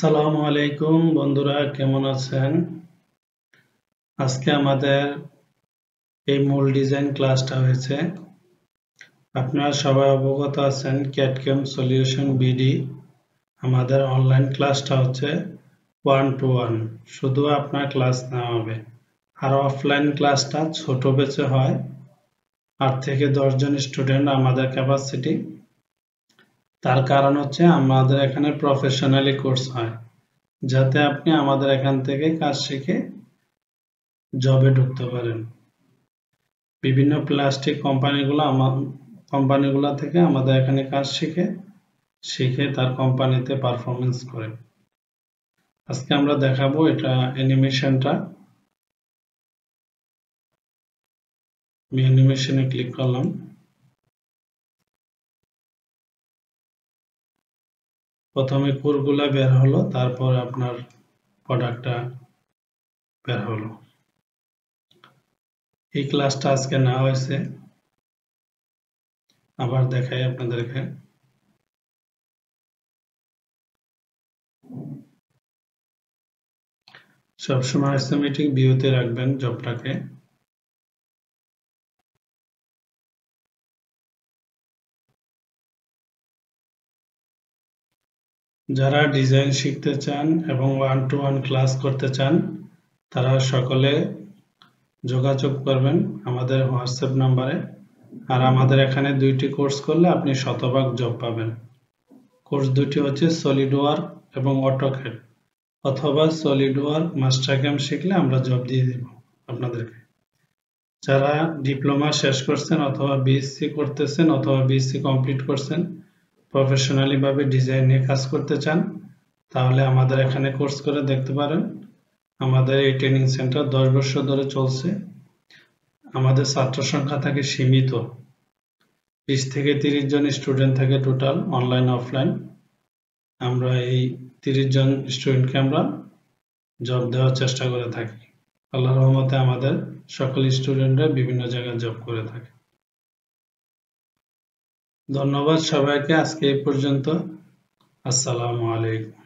আসসালামু আলাইকুম বন্ধুরা, কেমন আছেন? আজকে আমাদের এই মূল ডিজাইন ক্লাসটা হয়েছে। আপনারা সবাই অবগত আছেন ক্যাডকেম সলিউশন বিডি আমাদের অনলাইন ক্লাসটা হচ্ছে 1-to-1, শুধু আপনার ক্লাস নেওয়া হবে। আর অফলাইন ক্লাসটা ছোট ব্যাচে হয়, 8 থেকে 10 জন স্টুডেন্ট আমাদের ক্যাপাসিটি। তার কারণ হচ্ছে আমাদের এখানে প্রফেশনালি কোর্স হয়, যাতে আপনি আমাদের এখান থেকে কাজ শিখে জবে ঢুকতে পারেন। বিভিন্ন প্লাস্টিক কোম্পানিগুলো থেকে আমাদের এখানে কাজ শিখে তার কোম্পানিতে পারফরমেন্স করে। আজকে আমরা দেখাবো এটা অ্যানিমেশনটা। আমি অ্যানিমেশনে ক্লিক করলাম। প্রথমে কোরগুলা বের হলো, তারপর আপনার প্রোডাক্টটা বের হলো। এই ক্লাসটা আজকে নেওয়া হয়েছে। আবার দেখাই আপনাদেরকে। সবসময় আইসোমেট্রিক ভিউতে রাখবেন জবটাকে। যারা ডিজাইন শিখতে চান এবং 1-to-1 ক্লাস করতে চান, তারা সকলে যোগাযোগ করবেন আমাদের হোয়াটসঅ্যাপ নাম্বারে। আর আমাদের এখানে 2টি কোর্স করলে আপনি শতভাগ জব পাবেন। কোর্স দুটি হচ্ছে সলিডওয়ার্ক এবং অটোক্যাড, অথবা সলিডওয়ার্ক মাস্টারক্যাম শিখলে আমরা জব দিয়ে দেব আপনাদেরকে। যারা ডিপ্লোমা শেষ করছেন অথবা বিএসসি করতেছেন অথবা বিএসসি কমপ্লিট করছেন, প্রফেশনালি ভাবে ডিজাইন নিয়ে কাজ করতে চান, তাহলে আমাদের এখানে কোর্স করে দেখতে পারেন। আমাদের এই ট্রেনিং সেন্টার 10 বছর ধরে চলছে। আমাদের ছাত্র সংখ্যা থাকে সীমিত, 20 থেকে 30 জন স্টুডেন্ট থাকে টোটাল, অনলাইন অফলাইন। আমরা এই 30 জন স্টুডেন্টকে আমরা জব দেওয়ার চেষ্টা করে থাকি। আল্লাহর রহমতে আমাদের সকল স্টুডেন্টরা বিভিন্ন জায়গায় জব করে থাকে। ধন্যবাদ সবাইকে। আজকে এই পর্যন্ত। আসসালামু আলাইকুম।